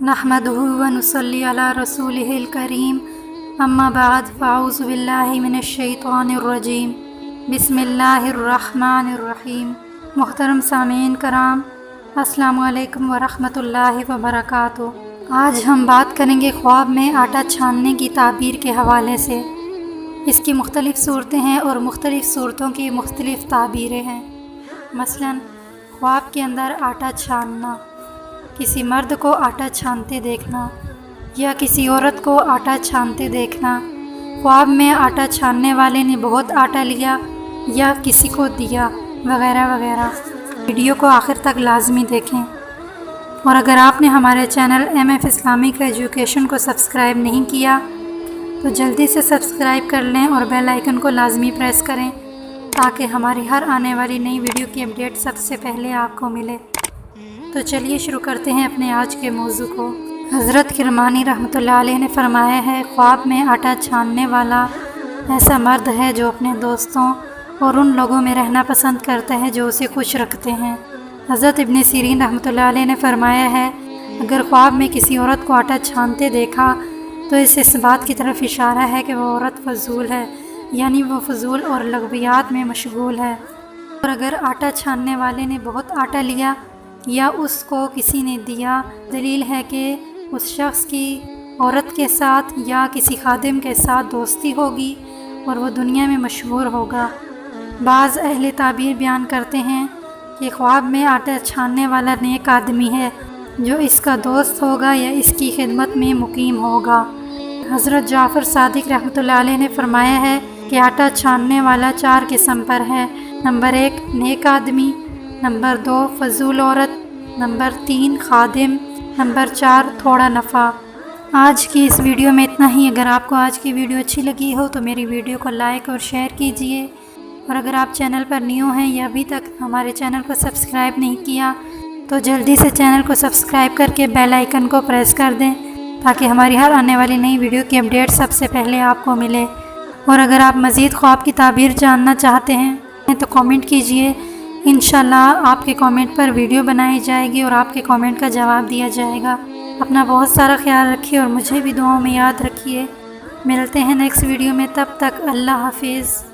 नहमदुहु व नुसल्ली अला रसूलिहिल करीम अम्मा बाद फ़अऊज़ु बिल्लाहि मिनश्शैतानिर्रजीम बिस्मिल्लाहिर्रहमानिर्रहीम। मुहतरम सामीन कराम, अस्सलामु अलैकुम व रहमतुल्लाहि व बरकातुहू। आज हम बात करेंगे ख्वाब में आटा छानने की ताबीर के हवाले से। इसकी मुख्तलिफ़ सूरतें हैं और मुख्तलिफ़ सूरतों की मुख्तलिफ़ ताबीरें हैं। मसलन ख्वाब के अंदर आटा छानना, किसी मर्द को आटा छानते देखना या किसी औरत को आटा छानते देखना, ख्वाब में आटा छानने वाले ने बहुत आटा लिया या किसी को दिया, वगैरह वगैरह। वीडियो को आखिर तक लाजमी देखें। और अगर आपने हमारे चैनल MF इस्लामिक एजुकेशन को सब्सक्राइब नहीं किया तो जल्दी से सब्सक्राइब कर लें और बेल आइकन को लाजमी प्रेस करें ताकि हमारी हर आने वाली नई वीडियो की अपडेट सबसे पहले आपको मिले। तो चलिए शुरू करते हैं अपने आज के मौजू को। हज़रत किरमानी रहमतुल्लाह अलैह ने फरमाया है, ख्वाब में आटा छानने वाला ऐसा मर्द है जो अपने दोस्तों और उन लोगों में रहना पसंद करता है जो उसे खुश रखते हैं। हज़रत इब्न सीरीन रहमतुल्लाह अलैह ने फरमाया है, अगर ख्वाब में किसी औरत को आटा छानते देखा तो इस बात की तरफ इशारा है कि वह औरत फजूल है, यानी वो फजूल और लगवियात में मशगूल है। और अगर आटा छानने वाले ने बहुत आटा लिया या उसको किसी ने दिया, दलील है कि उस शख्स की औरत के साथ या किसी खादिम के साथ दोस्ती होगी और वो दुनिया में मशहूर होगा। बाज़ अहले ताबीर बयान करते हैं कि ख्वाब में आटा छानने वाला नेक आदमी है जो इसका दोस्त होगा या इसकी खिदमत में मुकीम होगा। हज़रत जाफ़र सादिक रहमतुल्लाह अलैह ने फरमाया है कि आटा छानने वाला 4 किस्म पर है। नंबर 1 नेक आदमी, नंबर 2 फजूल औरत, नंबर 3 खादिम, नंबर 4 थोड़ा नफ़ा। आज की इस वीडियो में इतना ही। अगर आपको आज की वीडियो अच्छी लगी हो तो मेरी वीडियो को लाइक और शेयर कीजिए। और अगर आप चैनल पर न्यू हैं या अभी तक हमारे चैनल को सब्सक्राइब नहीं किया तो जल्दी से चैनल को सब्सक्राइब करके बेल आइकन को प्रेस कर दें ताकि हमारी हर आने वाली नई वीडियो की अपडेट सबसे पहले आपको मिले। और अगर आप मज़ीद ख्वाब की ताबीर जानना चाहते हैं तो कमेंट कीजिए। इंशाल्लाह आपके कमेंट पर वीडियो बनाई जाएगी और आपके कमेंट का जवाब दिया जाएगा। अपना बहुत सारा ख्याल रखिए और मुझे भी दुआओं में याद रखिए। मिलते हैं नेक्स्ट वीडियो में, तब तक अल्लाह हाफिज़।